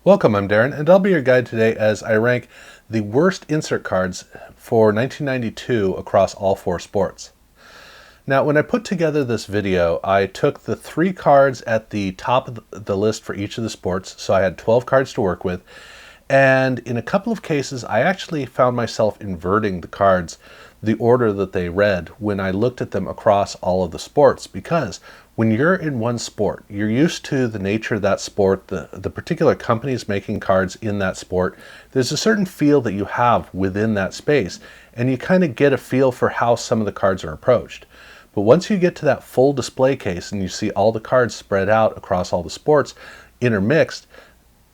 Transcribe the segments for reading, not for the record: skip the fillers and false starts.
Welcome, I'm Darren, and I'll be your guide today as I rank the worst insert cards for 1992 across all four sports. Now, when I put together this video, I took the 3 cards at the top of the list for each of the sports, so I had 12 cards to work with, and in a couple of cases, I actually found myself inverting the cards, the order that they read, when I looked at them across all of the sports, because when you're in one sport, you're used to the nature of that sport, the particular companies making cards in that sport. There's a certain feel that you have within that space, and you kind of get a feel for how some of the cards are approached. But once you get to that full display case and you see all the cards spread out across all the sports, intermixed,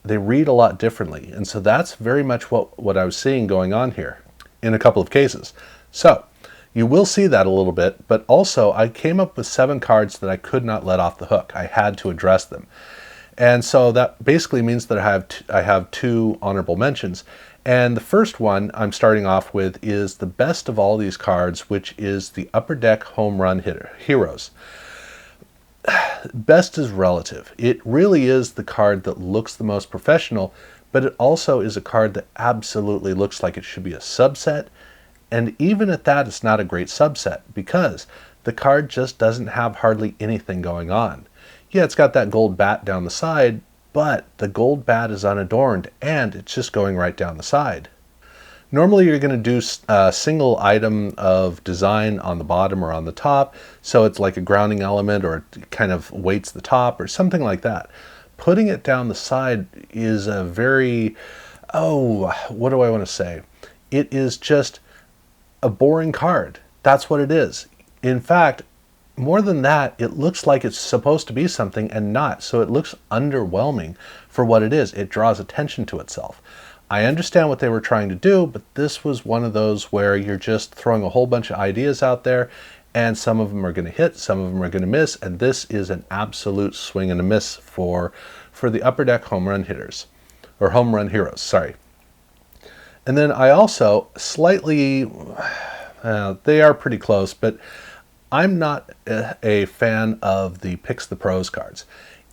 they read a lot differently. And so that's very much what I was seeing going on here in a couple of cases. So you will see that a little bit, but also I came up with 7 cards that I could not let off the hook. I had to address them. And so that basically means that I have 2 honorable mentions. And the first one I'm starting off with is the best of all these cards, which is the Upper Deck Home Run Heroes. Best is relative. It really is the card that looks the most professional, but it also is a card that absolutely looks like it should be a subset. And even at that, it's not a great subset because the card just doesn't have hardly anything going on. Yeah, it's got that gold bat down the side, but the gold bat is unadorned and it's just going right down the side. Normally you're going to do a single item of design on the bottom or on the top, so it's like a grounding element or it kind of weights the top or something like that. Putting it down the side is a very, what do I want to say? It is just a boring card. That's what it is. In fact, more than that, it looks like it's supposed to be something and not. So it looks underwhelming for what it is. It draws attention to itself. I understand what they were trying to do, but this was one of those where you're just throwing a whole bunch of ideas out there and some of them are going to hit, some of them are going to miss, and this is an absolute swing and a miss for the Upper Deck Home Run Hitters, or Home Run Heroes, sorry. And then I also slightly, they are pretty close, but I'm not a fan of the Picks the Pros cards.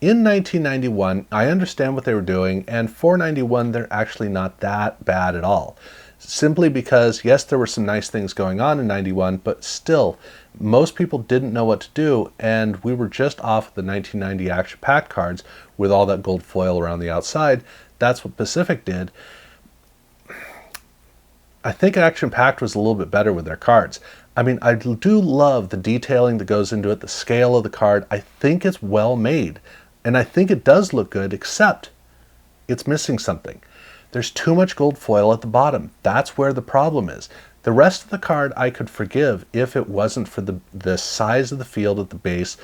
In 1991, I understand what they were doing, and for 91, they're actually not that bad at all. Simply because, yes, there were some nice things going on in 91, but still, most people didn't know what to do, and we were just off the 1990 Action Pack cards with all that gold foil around the outside. That's what Pacific did. I think Action Pact was a little bit better with their cards. I mean, I do love the detailing that goes into it, the scale of the card. I think it's well made, and I think it does look good, except it's missing something. There's too much gold foil at the bottom. That's where the problem is. The rest of the card I could forgive if it wasn't for the size of the field at the base.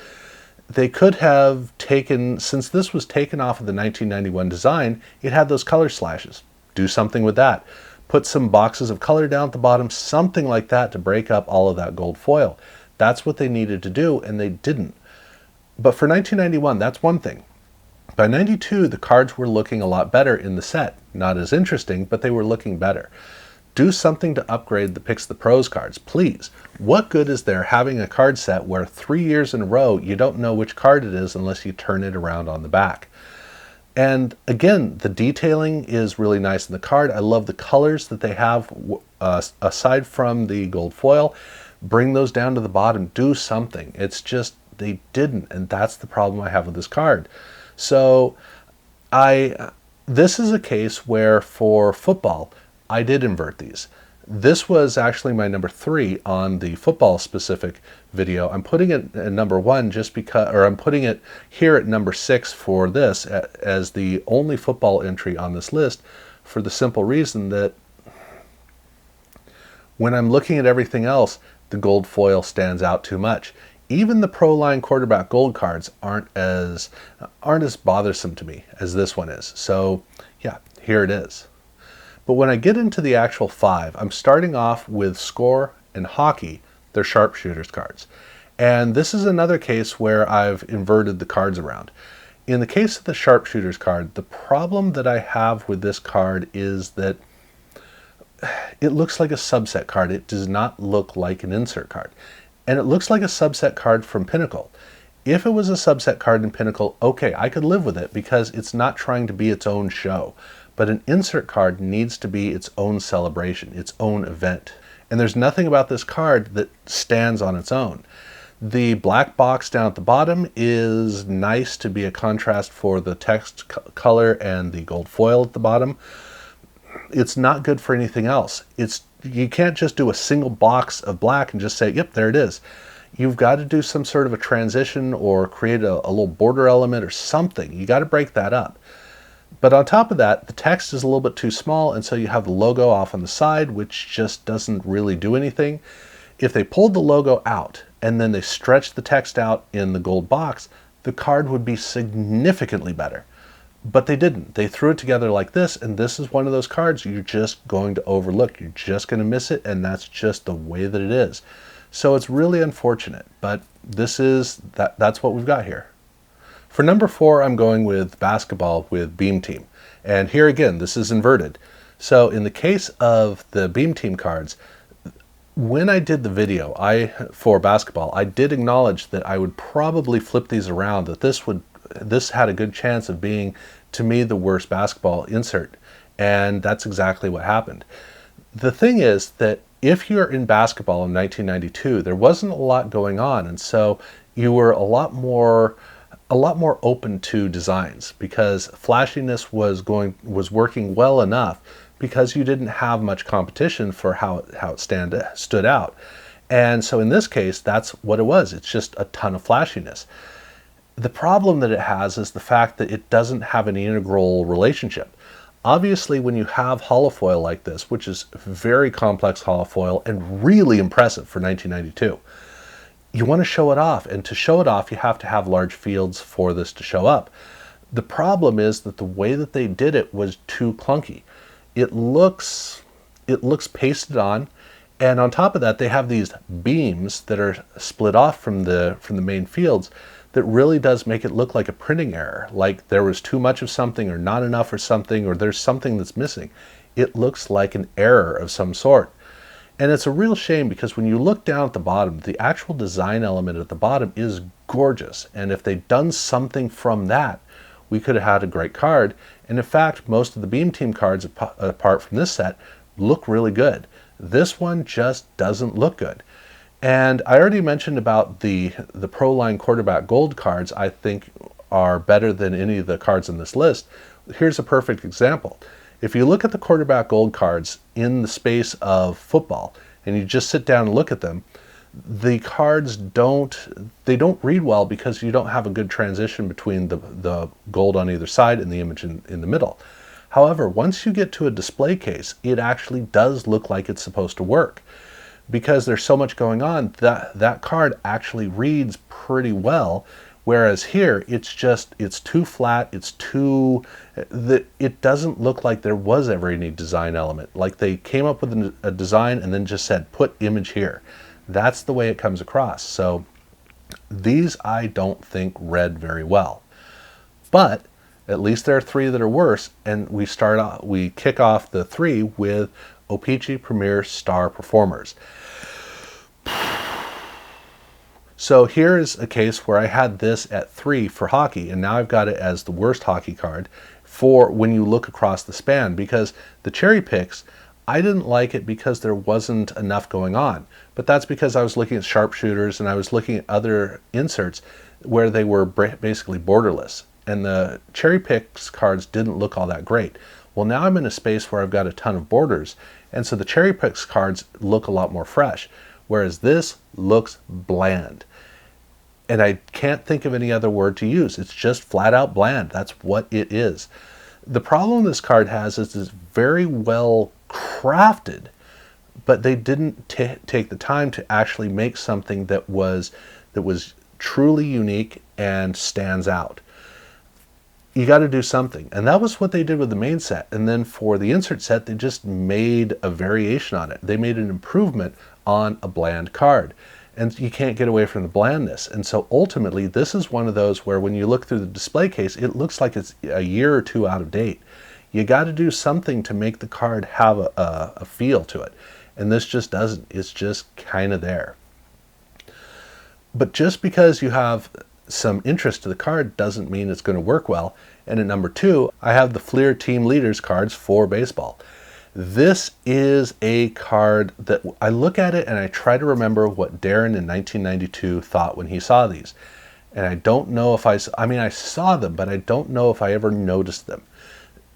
They could have taken, since this was taken off of the 1991 design, it had those color slashes. Do something with that. Put some boxes of color down at the bottom, something like that to break up all of that gold foil. That's what they needed to do, and they didn't. But for 1991, that's one thing. By 92, the cards were looking a lot better in the set. Not as interesting, but they were looking better. Do something to upgrade the Picks the Pros cards, please. What good is there having a card set where 3 years in a row you don't know which card it is unless you turn it around on the back? And again, the detailing is really nice in the card. I love the colors that they have aside from the gold foil. Bring those down to the bottom. Do something. It's just they didn't, and that's the problem I have with this card. So this is a case where for football, I did invert these. This was actually my number 3 on the football specific video. I'm putting it at number 1 just because, or I'm putting it here at number 6 for this as the only football entry on this list for the simple reason that when I'm looking at everything else, the gold foil stands out too much. Even the Pro Line quarterback gold cards aren't as bothersome to me as this one is. So yeah, here it is. But when I get into the actual 5, I'm starting off with Score and Hockey, their sharpshooters cards. And this is another case where I've inverted the cards around. In the case of the sharpshooters card, the problem that I have with this card is that it looks like a subset card. It does not look like an insert card. And it looks like a subset card from Pinnacle. If it was a subset card in Pinnacle, okay, I could live with it because it's not trying to be its own show. But an insert card needs to be its own celebration, its own event. And there's nothing about this card that stands on its own. The black box down at the bottom is nice to be a contrast for the text color and the gold foil at the bottom. It's not good for anything else. You can't just do a single box of black and just say, yep, there it is. You've got to do some sort of a transition or create a little border element or something. You got to break that up. But on top of that, the text is a little bit too small, and so you have the logo off on the side, which just doesn't really do anything. If they pulled the logo out and then they stretched the text out in the gold box, the card would be significantly better. But they didn't. They threw it together like this, and this is one of those cards you're just going to overlook. You're just going to miss it, and that's just the way that it is. So it's really unfortunate, but that's what we've got here. For number 4, I'm going with basketball with Beam Team. And here again, this is inverted. So in the case of the Beam Team cards, when I did the video for basketball, I did acknowledge that I would probably flip these around, that this had a good chance of being, to me, the worst basketball insert. And that's exactly what happened. The thing is that if you're in basketball in 1992, there wasn't a lot going on. And so you were a lot more open to designs because flashiness was working well enough because you didn't have much competition for how it stood out. And so in this case, that's what it was. It's just a ton of flashiness. The problem that it has is the fact that it doesn't have an integral relationship. Obviously, when you have holofoil like this, which is very complex holofoil and really impressive for 1992, you want to show it off. And to show it off, you have to have large fields for this to show up. The problem is that the way that they did it was too clunky. It looks pasted on, and on top of that, they have these beams that are split off from the main fields that really does make it look like a printing error, like there was too much of something or not enough or something, or there's something that's missing. It looks like an error of some sort. And it's a real shame because when you look down at the bottom, the actual design element at the bottom is gorgeous. And if they'd done something from that, we could have had a great card. And in fact, most of the Beam Team cards, apart from this set, look really good. This one just doesn't look good. And I already mentioned about the Pro Line Quarterback Gold cards, I think are better than any of the cards in this list. Here's a perfect example. If you look at the Quarterback Gold cards in the space of football, and you just sit down and look at them, the cards don't read well because you don't have a good transition between the gold on either side and the image in the middle. However, once you get to a display case, it actually does look like it's supposed to work. Because there's so much going on, that card actually reads pretty well. Whereas here, it's too flat, it doesn't look like there was ever any design element. Like they came up with a design and then just said, put image here. That's the way it comes across. So these I don't think read very well. But at least there are 3 that are worse, and we kick off the 3 with O-Pee-Chee Premier Star Performers. So here's a case where I had this at 3 for hockey, and now I've got it as the worst hockey card for when you look across the span, because the cherry picks, I didn't like it because there wasn't enough going on. But that's because I was looking at sharpshooters and I was looking at other inserts where they were basically borderless. And the cherry picks cards didn't look all that great. Well, now I'm in a space where I've got a ton of borders, and so the cherry picks cards look a lot more fresh, whereas this looks bland. And I can't think of any other word to use. It's just flat out bland. That's what it is. The problem this card has is it's very well crafted, but they didn't take the time to actually make something that was truly unique and stands out. You got to do something. And that was what they did with the main set. And then for the insert set, they just made a variation on it. They made an improvement on a bland card. And you can't get away from the blandness. And so ultimately, this is one of those where when you look through the display case, it looks like it's a year or 2 out of date. You got to do something to make the card have a feel to it. And this just doesn't. It's just kind of there. But just because you have some interest to the card doesn't mean it's going to work well. And at number 2, I have the Fleer Team Leaders cards for baseball. This is a card that I look at it and I try to remember what Darren in 1992 thought when he saw these. And I don't know if I saw them, but I don't know if I ever noticed them.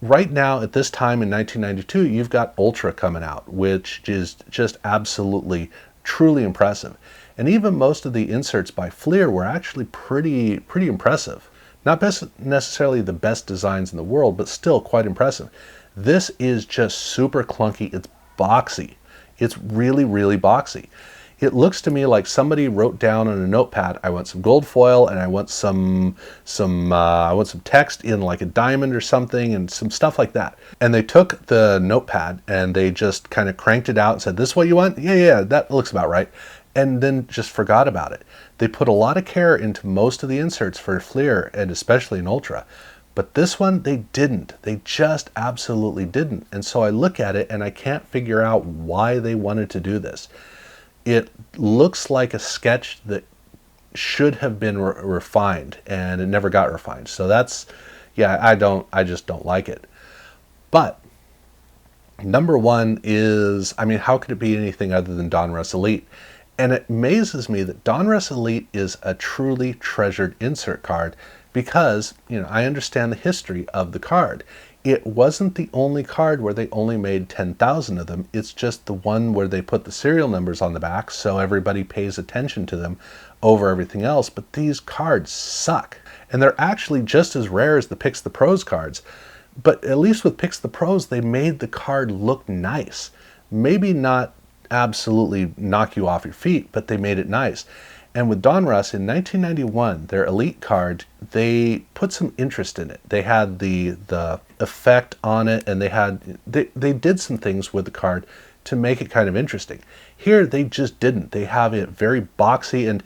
Right now, at this time in 1992, you've got Ultra coming out, which is just absolutely, truly impressive. And even most of the inserts by Fleer were actually pretty impressive. Not necessarily the best designs in the world, but still quite impressive. This is just super clunky. It's boxy. It's really boxy. It looks to me like somebody wrote down on a notepad, I want some gold foil and I want some text in like a diamond or something and some stuff like that. And they took the notepad and they just kind of cranked it out and said, "This is what you want? Yeah, that looks about right." And then just forgot about it. They put a lot of care into most of the inserts for Fleer and especially in Ultra. But this one, they didn't. They just absolutely didn't. And so I look at it and I can't figure out why they wanted to do this. It looks like a sketch that should have been refined and it never got refined. So that's, yeah, I just don't like it. But number 1 is, how could it be anything other than Donruss Elite? And it amazes me that Donruss Elite is a truly treasured insert card because, I understand the history of the card. It wasn't the only card where they only made 10,000 of them. It's just the one where they put the serial numbers on the back so everybody pays attention to them over everything else. But these cards suck. And they're actually just as rare as the Pix the Pros cards. But at least with Pix the Pros, they made the card look nice. Maybe not absolutely knock you off your feet, but they made it nice. And with Donruss in 1991, their Elite card, they put some interest in it. They had the effect on it, and they did some things with the card to make it kind of interesting. Here, they just didn't. They have it very boxy, and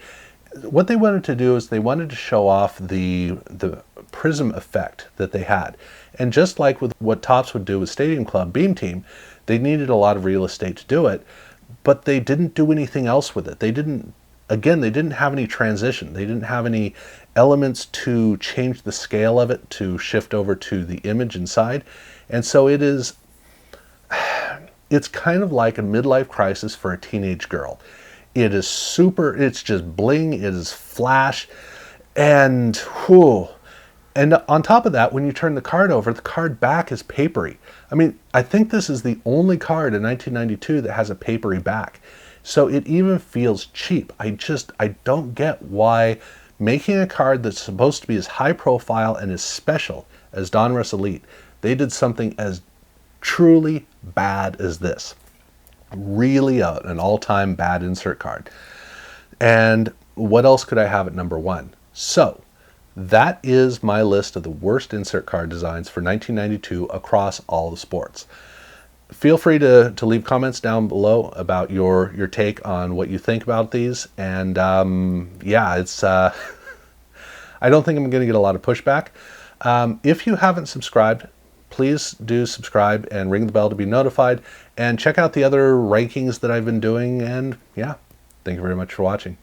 what they wanted to do is they wanted to show off the prism effect that they had. And just like with what Topps would do with Stadium Club Beam Team, they needed a lot of real estate to do it, but they didn't do anything else with it. They didn't have any transition. They didn't have any elements to change the scale of it, to shift over to the image inside. And so it's kind of like a midlife crisis for a teenage girl. It is it's just bling, it is flash, and whew. And on top of that, when you turn the card over, the card back is papery. I think this is the only card in 1992 that has a papery back. So it even feels cheap. I don't get why making a card that's supposed to be as high profile and as special as Donruss Elite, they did something as truly bad as this. Really an all-time bad insert card. And what else could I have at number 1? So that is my list of the worst insert card designs for 1992 across all the sports. Feel free to leave comments down below about your take on what you think about these. And it's I don't think I'm going to get a lot of pushback. If you haven't subscribed, please do subscribe and ring the bell to be notified. And check out the other rankings that I've been doing. And yeah, thank you very much for watching.